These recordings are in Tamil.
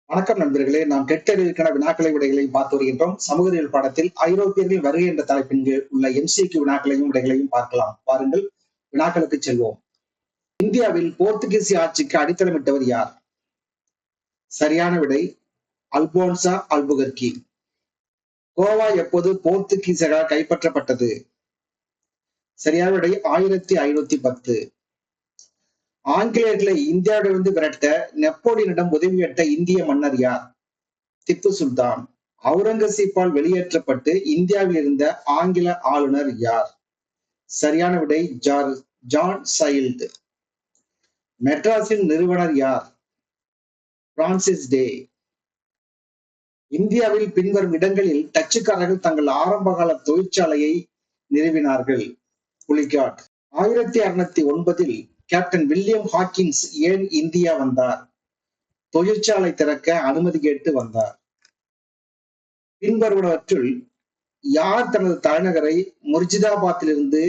வணக்கம் நண்பர்களே. நாம் டெட் வினாக்களை விடைகளையும் பார்த்து வருகின்றோம். சமூகவியல் பாடத்தில் ஐரோப்பியர்கள் வருகை என்ற தலைப்பின் கீழ் உள்ள MCQ வினாக்களையும் விடைகளையும் பார்க்கலாம். வாருங்கள் வினாக்களுக்கு செல்வோம். இந்தியாவில் போர்த்துகீசிய ஆட்சிக்கு அடித்தளமிட்டவர் யார்? சரியான விடை அல்போன்சா அல்புகர்கி. கோவா எப்போது போர்த்துகீசியர்களால் கைப்பற்றப்பட்டது? சரியான விடை 1510. ஆங்கிலேயர்களை இந்தியாவிலிருந்து விரட்ட நெப்போலியனிடம் உதவி கேட்ட இந்திய மன்னர் யார்? திப்பு சுல்தான். அவுரங்கசீப்பால் வெளியேற்றப்பட்டு இந்தியாவில் இருந்த ஆங்கில ஆளுநர் யார்? சரியான விடை ஜான் சைல்ட். மெட்ராஸின் நிறுவனர் யார்? பிரான்சிஸ் டே. இந்தியாவில் பின்வரும் இடங்களில் டச்சுக்காரர்கள் தங்கள் ஆரம்பகால தொழிற்சாலையை நிறுவினார்கள். புலிகாட். 1609 கேப்டன் வில்லியம் ஹாக்கின்ஸ் ஏன் இந்தியா வந்தார்? தொழிற்சாலை திறக்க அனுமதி கேட்டு வந்தார். பின்வருவனவற்றுள் யார் தனது தலைநகரை முர்ஜிதாபாத்திலிருந்து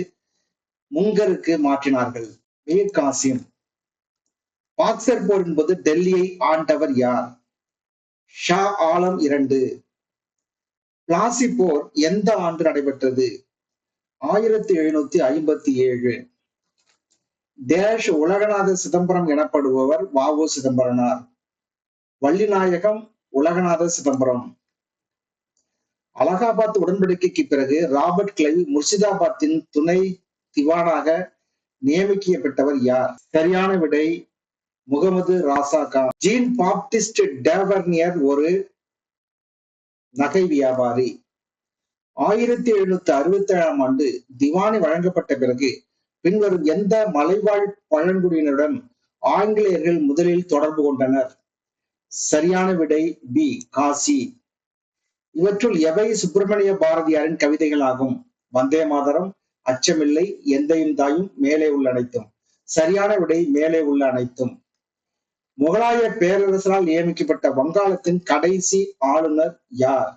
முங்கருக்கு மாற்றினார்கள்? மீர் காசிம். பாக்சர் போரின் போது டெல்லியை ஆண்டவர் யார்? ஷா ஆலம் II. பிளாசி போர் எந்த ஆண்டு நடைபெற்றது? 1757. டேஷ் உலகநாத சிதம்பரம் எனப்படுபவர் வ.உ. சிதம்பரனார். வள்ளிநாயகம் உலகநாத சிதம்பரம். அலகாபாத் உடன்படிக்கைக்கு பிறகு ராபர்ட் கிளைவ் முர்ஷிதாபாத்தின் துணை திவானாக நியமிக்கப்பட்டவர் யார்? சரியான விடை முகமது ராசா கான். ஜீன் பாப்டிஸ்ட் டேவர்னியர் ஒரு நகை வியாபாரி. 1767 ஆண்டு திவானி வழங்கப்பட்ட பிறகு பின்வரும் எந்த மலைவாழ் பழங்குடியினருடன் ஆங்கிலேயர்கள் முதலில் தொடர்பு கொண்டனர்? சரியான விடை பி காசி. இவற்றுள் எவை சுப்பிரமணிய பாரதியாரின் கவிதைகள் ஆகும்? வந்தே மாதரம், அச்சமில்லை, எந்தையும் தாயும், மேலே உள்ள அனைத்தும். சரியான விடை மேலே உள்ள அனைத்தும். முகலாய பேரரசரால் நியமிக்கப்பட்ட வங்காளத்தின் கடைசி ஆளுநர் யார்?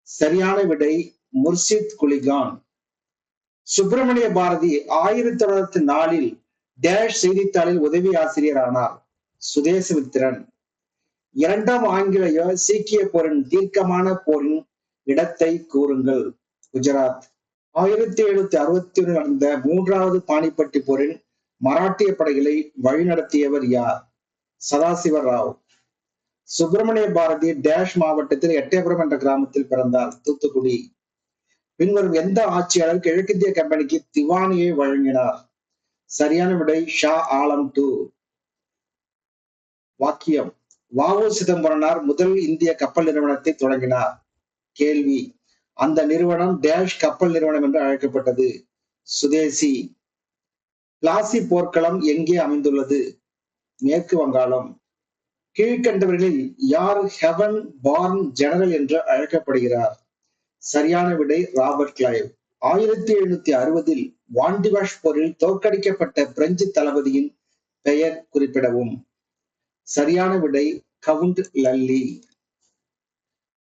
சரியான விடை முர்ஷித் குலிகான். சுப்பிரமணிய பாரதி 1904 டேஷ் செய்தித்தாளில் உதவி ஆசிரியர் ஆனார். சுதேசமித்திரன். இரண்டாம் ஆங்கிலேய சீக்கிய போரின் தீர்க்கமான போரின் இடத்தை கூறுங்கள். குஜராத். 1761 நடந்த 3வது பானிப்பட்டி போரில் மராட்டிய படைகளை வழிநடத்தியவர் யார்? சதாசிவ ராவ். சுப்பிரமணிய பாரதி டேஷ் மாவட்டத்தில் எட்டயபுரம் என்ற கிராமத்தில் பிறந்தார். தூத்துக்குடி. பின்வரும் எந்த ஆட்சியாளர் கிழக்கிந்திய கம்பெனிக்கு திவானியை வழங்கினார்? சரியான விடை ஷா ஆலம் II. வாக்கியம். வ.உ. சிதம்பரனார் முதல் இந்திய கப்பல் நிறுவனத்தை தொடங்கினார். கேள்வி. அந்த நிறுவனம் டேஷ் கப்பல் நிறுவனம் என்று அழைக்கப்பட்டது. சுதேசி. பிளாசி போர்க்களம் எங்கே அமைந்துள்ளது? மேற்கு வங்காளம். கீழ்கண்டவர்களில் யார் ஹெவன் பார்ன் ஜெனரல் என்று அழைக்கப்படுகிறார்? சரியான விடை ராபர்ட் கிளைவ். 1760 வாண்டிவாஷ் போரில் தோற்கடிக்கப்பட்ட பிரெஞ்சு தளபதியின் பெயர் குறிப்பிடவும். சரியான விடை கவுண்ட் லல்லி.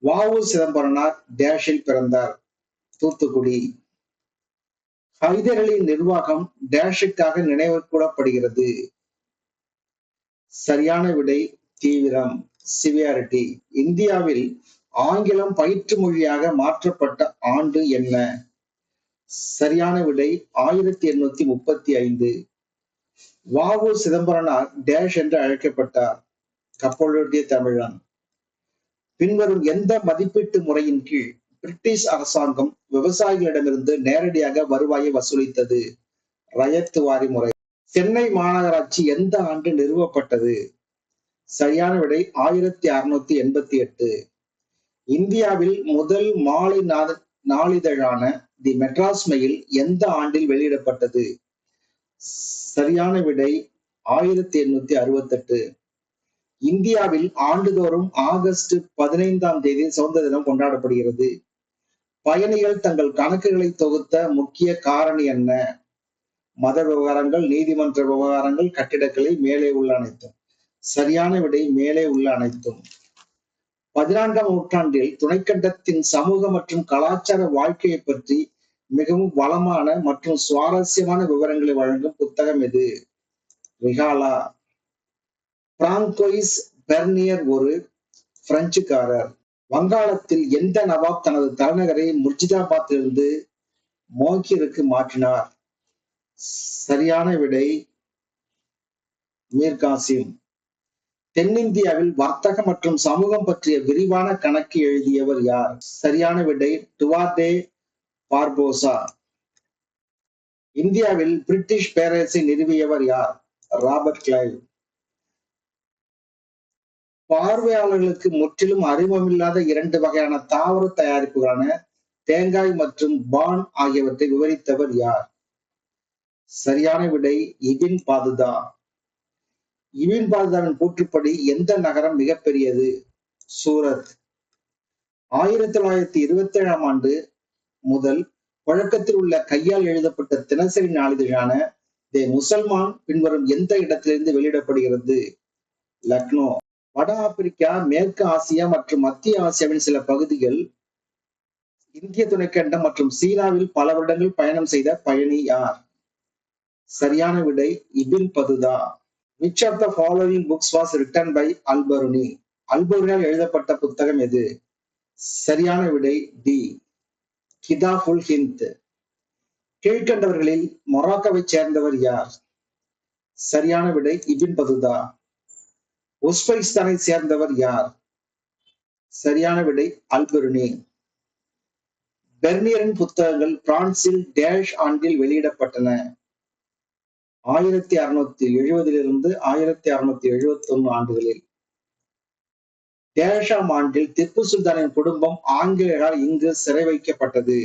வ.உ. சிதம்பரனார் டேஷில் பிறந்தார். தூத்துக்குடி. ஹைதர் அலி நிர்வாகம் டேஷுக்காக நினைவு கூறப்படுகிறது. சரியான விடை தீவிரம், சிவியாரிட்டி. இந்தியாவில் ஆங்கிலம் பயிற்று மொழியாக மாற்றப்பட்ட ஆண்டு என்ன? சரியான விடை 1835. வ.உ. சிதம்பரனார் டேஷ் என்று அழைக்கப்பட்டார். கப்பலோட்டிய தமிழன். பின்வரும் எந்த மதிப்பீட்டு முறையின் கீழ் பிரிட்டிஷ் அரசாங்கம் விவசாயிகளிடமிருந்து நேரடியாக வருவாயை வசூலித்தது? ரயத் வாரி முறை. சென்னை மாநகராட்சி எந்த ஆண்டு நிறுவப்பட்டது? சரியான விடை 1688. இந்தியாவில் முதல் மாலை நாளிதழான தி மெட்ராஸ் மெயில் எந்த ஆண்டில் வெளியிடப்பட்டது? சரியான விடை 1868. இந்தியாவில் ஆண்டுதோறும் ஆகஸ்ட் 15ஆம் தேதி சுதந்திர தினம் கொண்டாடப்படுகிறது. பயணிகள் தங்கள் கணக்குகளை தொகுத்த முக்கிய காரணி என்ன? மத விவகாரங்கள், நீதிமன்ற விவகாரங்கள், கட்டிடக்கலை, மேலே உள்ள அனைத்தும். சரியான விடை மேலே உள்ள அனைத்தும். 14ஆம் நூற்றாண்டில் துணைக்கண்டத்தின் சமூக மற்றும் கலாச்சார வாழ்க்கையை பற்றி மிகவும் வளமான மற்றும் சுவாரஸ்யமான விவரங்களை வழங்கும் புத்தகம் எது? ரிகாலா. பிராங்கோயிஸ் பெர்னியர் ஒரு பிரெஞ்சுக்காரர். வங்காளத்தில் எந்த நவாப் தனது தலைநகரை முர்ஜிதாபாத்திலிருந்து மோகிருக்கு மாற்றினார்? சரியான விடை மீர் காசிம். தென்னிந்தியாவில் வர்த்தகம் மற்றும் சமூகம் பற்றிய விரிவான கணக்கு எழுதியவர் யார்? சரியான விடை டுவார்டே பார்போசா. இந்தியாவில் பிரிட்டிஷ் பேரரசை நிறுவியவர் யார்? Robert Clive. பார்வையாளர்களுக்கு முற்றிலும் அறிமுகமில்லாத 2 வகையான தாவர தயாரிப்புகளான தேங்காய் மற்றும் பான் ஆகியவற்றை விவரித்தவர் யார்? சரியான விடை இபின் பாதுதா. இபின் பாதுதாவின் கூற்றுப்படி எந்த நகரம் மிகப்பெரியது? சூரத். 1927ஆம் ஆண்டு முதல் புழக்கத்தில் உள்ள கையால் எழுதப்பட்ட தினசரி நாளிதழான தி முசல்மான் பின்வரும் எந்த இடத்திலிருந்து வெளியிடப்படுகிறது? லக்னோ. வட ஆப்பிரிக்கா, மேற்கு ஆசியா மற்றும் மத்திய ஆசியாவின் சில பகுதிகள், இந்திய துணைக்கண்டம் மற்றும் சீனாவில் பல வருடங்கள் பயணம் செய்த பயணி யார்? சரியான விடை Ibn Battuta. Which of the following books was written by Alberuni? அல்பருனியால் எழுதப்பட்ட புத்தகம் எது? சரியான விடை டி கிதாபுல் ஹிந்த். கீழ்கண்டவர்களில் மொராக்கோவைச் சேர்ந்தவர் யார்? சரியான விடை இபின் பதுதா. உஸ்பெகிஸ்தானை சேர்ந்தவர் யார்? சரியான விடை அல்பருனி. பெர்னியரின் புத்தகங்கள் பிரான்சில் டேஷ் ஆண்டில் வெளியிடப்பட்டன? 1670 1671 ஆண்டுகளில். டேஷாம் ஆண்டில் திப்பு சுல்தானின் குடும்பம் ஆங்கிலேயரால் இங்கு சிறை வைக்கப்பட்டது?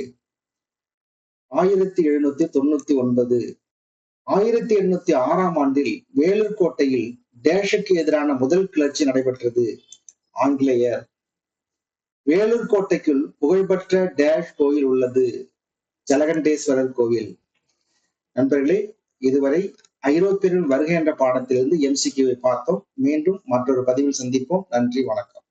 1799. 1806ஆம் ஆண்டில் வேலூர் கோட்டையில் டேஷுக்கு எதிரான முதல் கிளர்ச்சி நடைபெற்றது? ஆங்கிலேயர். வேலூர் கோட்டைக்குள் புகழ்பெற்ற டேஷ் கோயில் உள்ளது? ஜலகண்டேஸ்வரர் கோவில். நண்பர்களே, இதுவரை ஐரோப்பியர்கள் வருகை என்ற பாடத்திலிருந்து MCQ பார்த்தோம். மீண்டும் மற்றொரு பதிவில் சந்திப்போம். நன்றி, வணக்கம்.